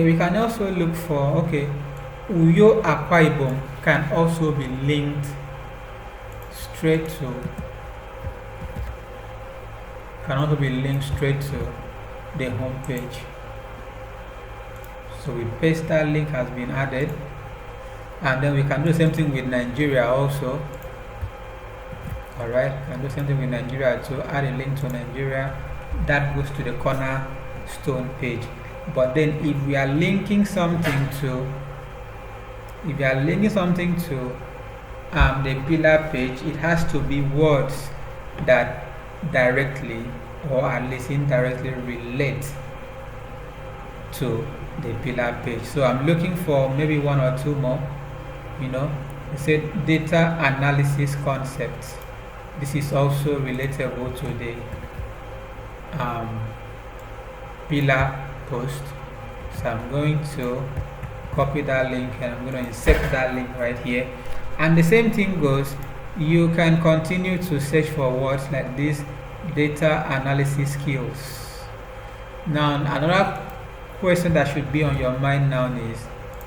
we can also look for, Uyo Akwa Ibom can also be linked straight to, the home page. So we paste that link has been added, and then we can do the same thing with Nigeria also. Alright, can do the same thing with Nigeria to add a link to Nigeria. That goes to the cornerstone page. But then if we are linking something to the pillar page, it has to be words that directly or at least indirectly relate to the pillar page. So I'm looking for maybe 1 or 2 more. It said data analysis concepts. This is also relatable to the pillar post. So I'm going to copy that link and I'm going to insert that link right here. And the same thing goes, you can continue to search for words like this, data analysis skills. Now another question that should be on your mind now is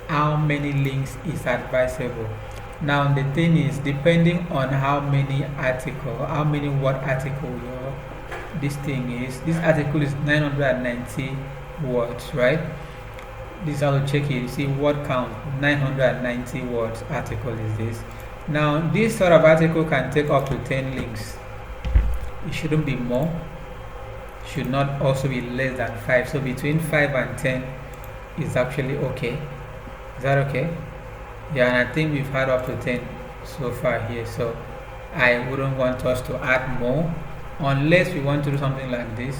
how many links is advisable. Now the thing is, depending on how many word article this thing is, this article is 990 words, right? This is how to check it. You see word count, 990 words article is this. Now this sort of article can take up to 10 links. It shouldn't be more, should not also be less than 5. So between 5 and 10 is actually okay. Is that okay? Yeah, and I think we've had up to 10 so far here. So I wouldn't want us to add more unless we want to do something like this.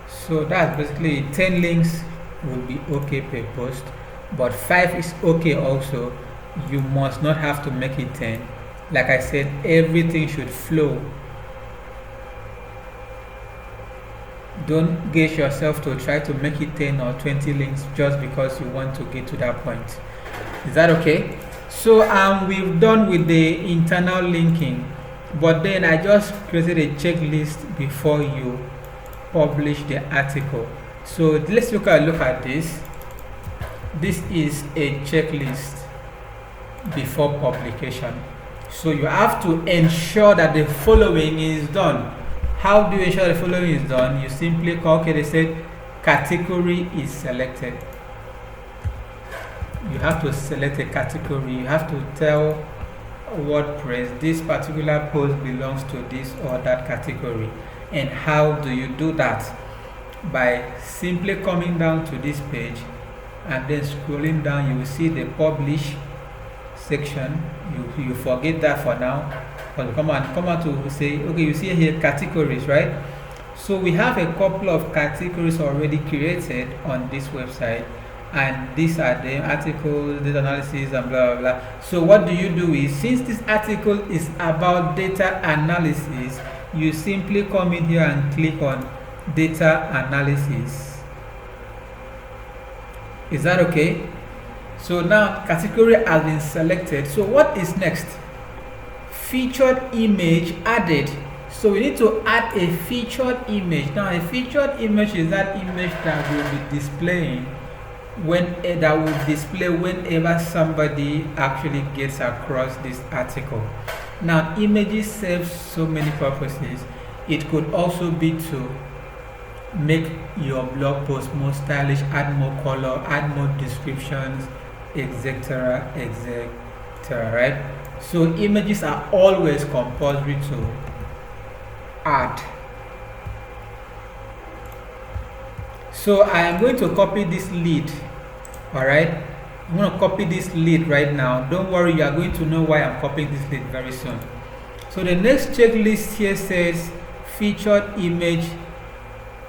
So that's basically 10 links will be okay per post, but 5 is okay also. You must not have to make it 10. Like I said, everything should flow. Don't gauge yourself to try to make it 10 or 20 links just because you want to get to that point. Is that okay? So we've done with the internal linking, but then I just created a checklist before you publish the article. So let's look at this. This is a checklist before publication. So you have to ensure that the following is done. How do you ensure the following is done? You simply call, okay, they said category is selected. You have to select a category. You have to tell WordPress this particular post belongs to this or that category. And how do you do that? By simply coming down to this page and then scrolling down, you will see the publish section. You forget that for now, but come on to say, okay, you see here categories, right? So we have a couple of categories already created on this website, and these are the articles, data analysis, and blah blah blah. So what do you do is, since this article is about data analysis, you simply come in here and click on data analysis. Is that okay? So now category has been selected. So what is next? Featured image added. So we need to add a featured image. Now a featured image is that image that will be displaying whenever somebody actually gets across this article. Now images serve so many purposes. It could also be to make your blog post more stylish, add more color, add more descriptions, etc., etc., right? So images are always compulsory to add. So I am going to copy this lead. All right, I'm going to copy this lead right now. Don't worry, you are going to know why I'm copying this lead very soon. So the next checklist here says featured image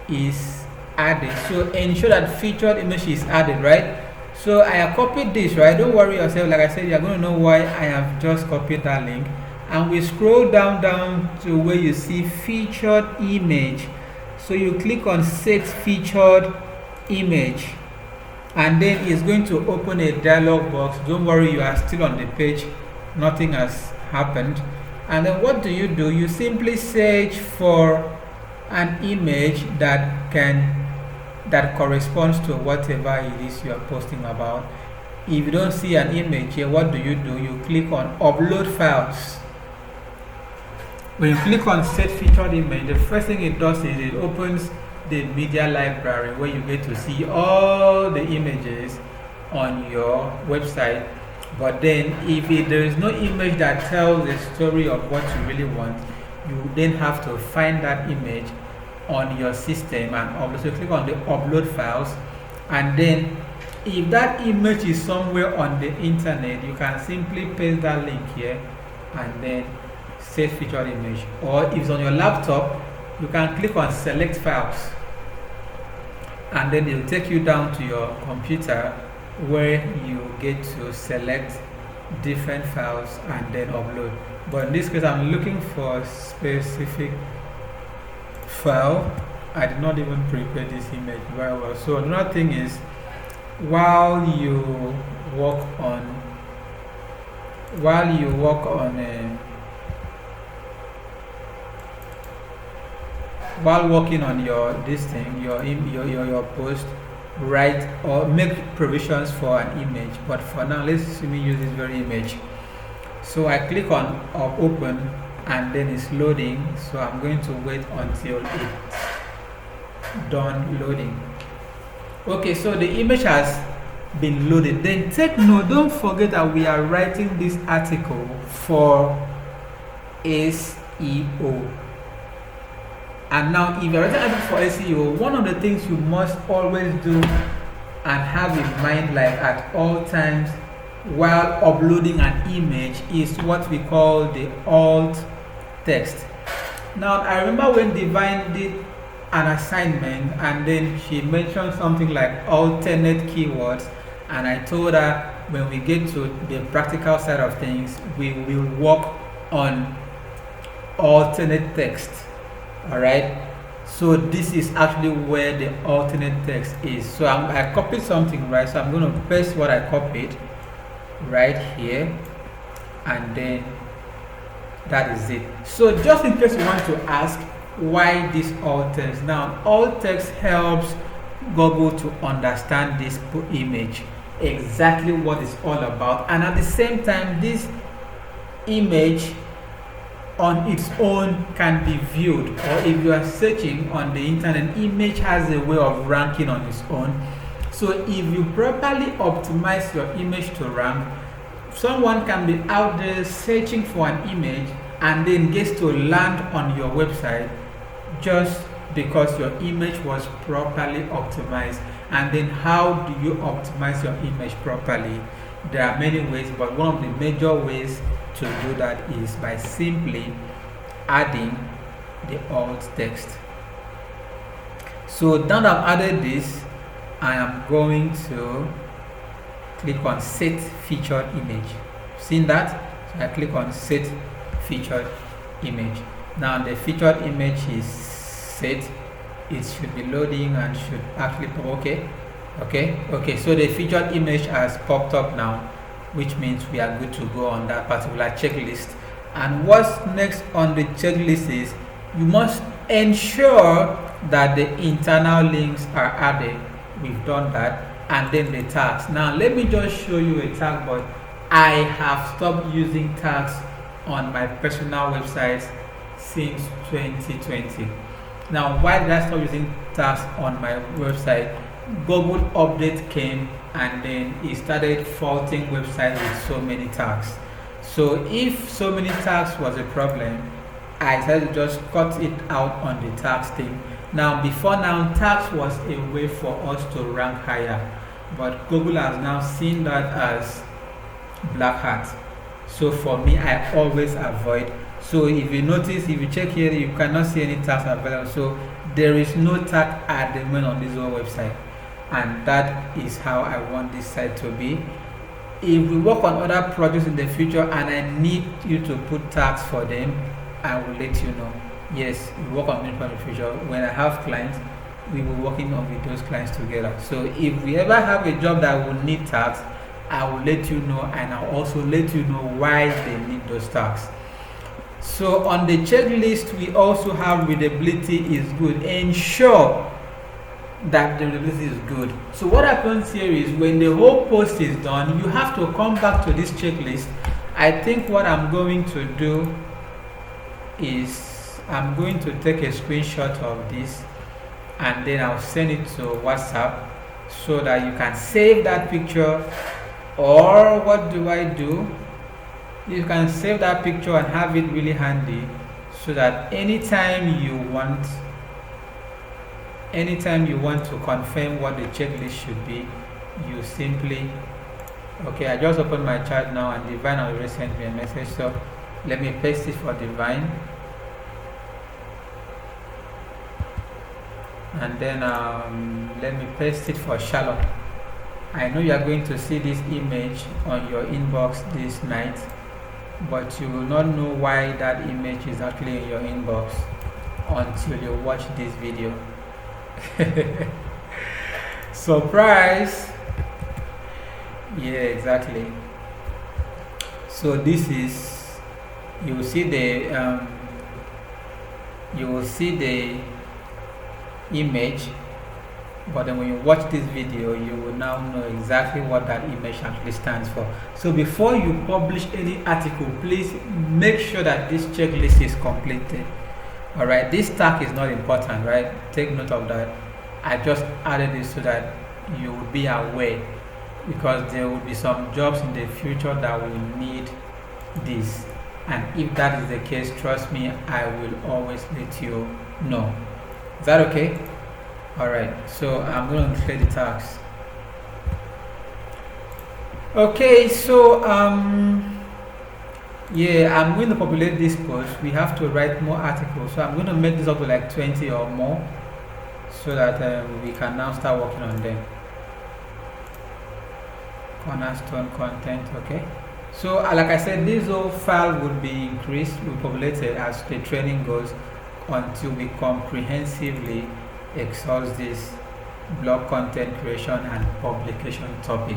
is added. So ensure that featured image is added, right? So I have copied this, right? Don't worry yourself. Like I said, you're going to know why I have just copied that link. And we scroll down to where you see featured image. So you click on set featured image, and then it's going to open a dialog box. Don't worry, you are still on the page, nothing has happened. And then what do? You simply search for an image that corresponds to whatever it is you are posting about. If you don't see an image here, what do? You click on upload files. When you click on set featured image, the first thing it does is it opens the media library where you get to see all the images on your website. But then if there is no image that tells the story of what you really want, you then have to find that image on your system and upload. So you click on the upload files, and then if that image is somewhere on the internet, you can simply paste that link here and then set featured image. Or if it's on your laptop, you can click on select files, and then it will take you down to your computer where you get to select different files and then upload. But in this case, I'm looking for a specific file. I did not even prepare this image very well. So another thing is, while you work on while working on your post, write or make provisions for an image. But for now, let's use this very image. So I click on open, and then it's loading. So I'm going to wait until it's done loading. Okay, so the image has been loaded. Then take note, don't forget that we are writing this article for SEO. And now, if you're writing an article for SEO, one of the things you must always do and have in mind, like at all times while uploading an image, is what we call the alt text. Now, I remember when Divine did an assignment, and then she mentioned something like alternate keywords, and I told her when we get to the practical side of things, we will work on alternate text. Alright, so this is actually where the alternate text is. So I copied something, right? So I'm going to paste what I copied right here, and then that is it. So just in case you want to ask why this alt text, now alt text helps Google to understand this image, exactly what it's all about, and at the same time this image on its own can be viewed, or if you are searching on the internet, image has a way of ranking on its own. So if you properly optimize your image to rank, someone can be out there searching for an image and then gets to land on your website just because your image was properly optimized. And then how do you optimize your image properly? There are many ways, but one of the major ways to do that is by simply adding the alt text. So now that I've added this, I am going to click on set featured image. Seen that? So I click on set featured image. Now the featured image is set. It should be loading and should actually pop. Okay, so the featured image has popped up now, which means we are good to go on that particular checklist. And what's next on the checklist is you must ensure that the internal links are added. We've done that. And then the tags. Now let me just show you a tag, but I have stopped using tags on my personal websites since 2020. Now, why did I stop using tags on my website? Google update came and then it started faulting websites with so many tags. So if so many tags was a problem, I decided to just cut it out on the tags thing. Now, before now, tags was a way for us to rank higher, but Google has now seen that as black hat. So for me, I always avoid. So if you notice, if you check here, you cannot see any tags available. So there is no tag at the moment on this whole website, and that is how I want this site to be. If we work on other projects in the future and I need you to put tags for them, I will let you know. Yes, we work on it in the future. When I have clients, we will be working on with those clients together. So if we ever have a job that will need tags, I will let you know, and I'll also let you know why they need those tags. So on the checklist, we also have readability is good. Ensure that the readability is good. So what happens here is when the whole post is done, you have to come back to this checklist. I think what I'm going to do is I'm going to take a screenshot of this and then I'll send it to WhatsApp so that you can save that picture. Or what do I do? You can save that picture and have it really handy so that anytime you want to confirm what the checklist should be, you simply, okay, I just opened my chat now and Divine already sent me a message, so let me paste it for Divine, and then let me paste it for Charlotte. I know you are going to see this image on your inbox this night, but you will not know why that image is actually in your inbox until you watch this video. Surprise! Yeah, exactly. So this is, you will see the image, but then when you watch this video, you will now know exactly what that image actually stands for. So before you publish any article, please make sure that this checklist is completed. All right, this tag is not important, right? Take note of that. I just added this so that you will be aware, because there will be some jobs in the future that will need this, and if that is the case, trust me, I will always let you know. Is that okay? Alright, so I'm going to clear the tags. Okay, so yeah, I'm going to populate this post. We have to write more articles, so I'm going to make this up to like 20 or more so that we can now start working on them. Cornerstone content. Okay, so like I said, this whole file would be increased, will be populated as the training goes until we comprehensively exhaust this blog content creation and publication topic.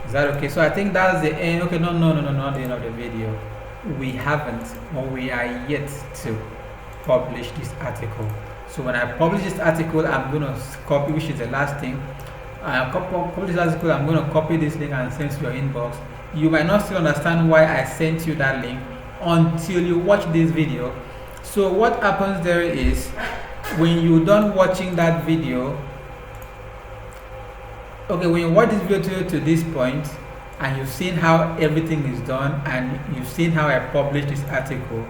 Is that okay? So I think that's the end. Okay, no, not the end of the video. We haven't, or we are yet to publish this article. So when I publish this article, I'm going to copy, which is the last thing. Publish this article, I'm going to copy this link and send to your inbox. you might not still understand why I sent you that link until you watch this video. So what happens there is, when you're done watching that video, okay, when you watch this video to this point and you've seen how everything is done and you've seen how I published this article,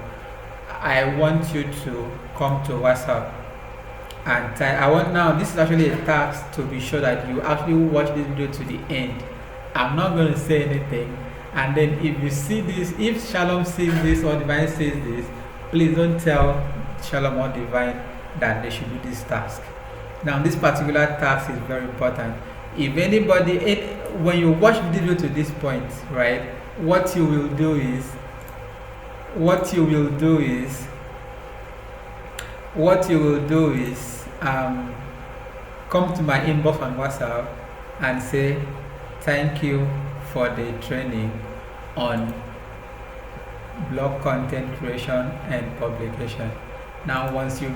I want you to come to WhatsApp and I want, now this is actually a task to be sure that you actually watch this video to the end. I'm not going to say anything, and then if you see this, if Shalom sees this or Divine sees this, please don't tell Shalom or Divine that they should do this task. Now this particular task is very important. If anybody, when you watch the video to this point, right, what you will do is come to my inbox on WhatsApp and say thank you for the training on blog content creation and publication. Now once you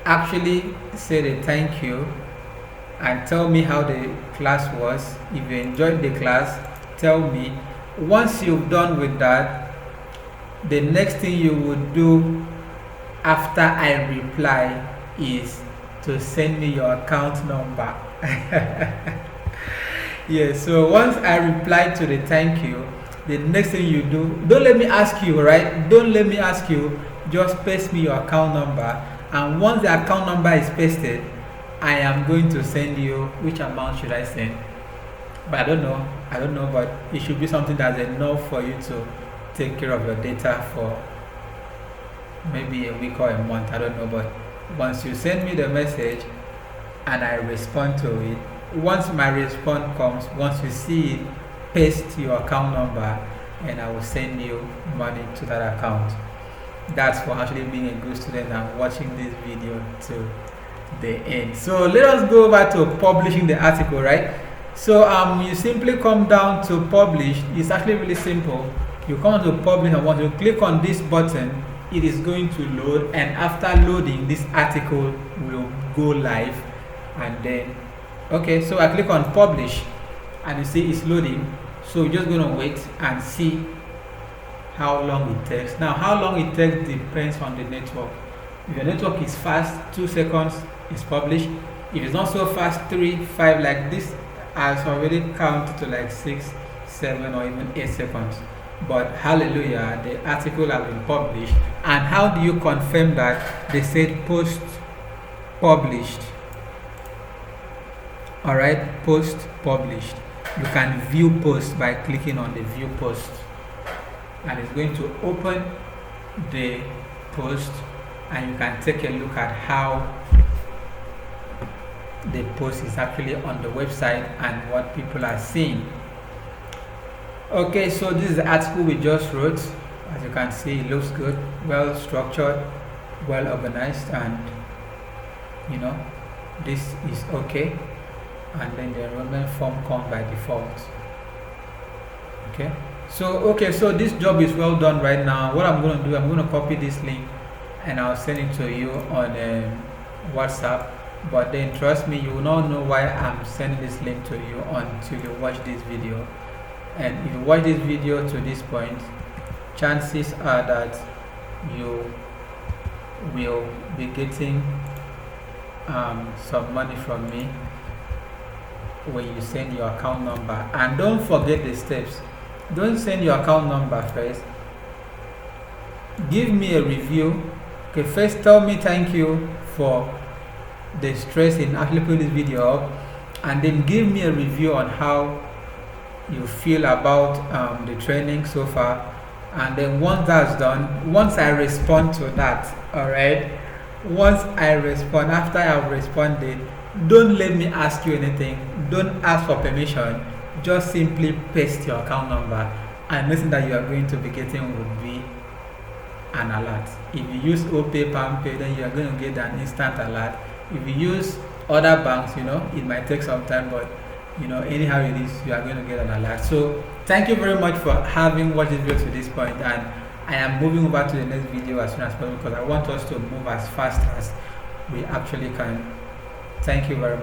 actually say the thank you and tell me how the class was, if you enjoyed the class, tell me. Once you've done with that, the next thing you would do after I reply is to send me your account number. Yeah, so once I reply to the thank you, the next thing you do, don't let me ask you, right? Don't let me ask you, just paste me your account number, and once the account number is pasted, I am going to send you, which amount should I send? But I don't know, but it should be something that's enough for you to take care of your data for maybe a week or a month, I don't know. But once you send me the message and I respond to it, once my response comes, once you see it, paste your account number and I will send you money to that account. That's for actually being a good student and watching this video to the end. So let us go over to publishing the article, right? So you simply come down to publish. It's actually really simple. You come to publish, and once you click on this button, it is going to load, and after loading, this article will go live. And then okay, so I click on publish and you see it's loading. So we're just going to wait and see how long it takes. Now how long it takes depends on the network. If your network is fast, 2 seconds is published. If it's not so fast, 3, 5, like this has already counted to like 6, 7 or even 8 seconds. But hallelujah, the article has been published. And how do you confirm that? They said post published. Alright, post published. You can view post by clicking on the view post, and it's going to open the post, and you can take a look at how the post is actually on the website and what people are seeing. Okay, so this is the article we just wrote. As you can see, it looks good, well structured, well organized, and you know, this is okay. And then the enrollment form comes by default. Okay, so this job is well done right now. What I'm going to do, I'm going to copy this link and I'll send it to you on WhatsApp. But then trust me, you will not know why I'm sending this link to you until you watch this video. And if you watch this video to this point, chances are that you will be getting some money from me when you send your account number. And don't forget the steps. Don't send your account number first. Give me a review. Okay, first tell me thank you for the stress in actually putting this video up, and then give me a review on how you feel about the training so far. And then once that's done, once I respond to that, all right, once I respond, after I've responded, don't let me ask you anything. Don't ask for permission. Just simply paste your account number, and nothing that you are going to be getting will be an alert. If you use OPay, PalmPay, then you are going to get an instant alert. If you use other banks, you know, it might take some time, but you know, anyhow it is, you are going to get an alert. So thank you very much for having watched this video to this point, and I am moving over to the next video as soon as possible because I want us to move as fast as we actually can. Thank you very much.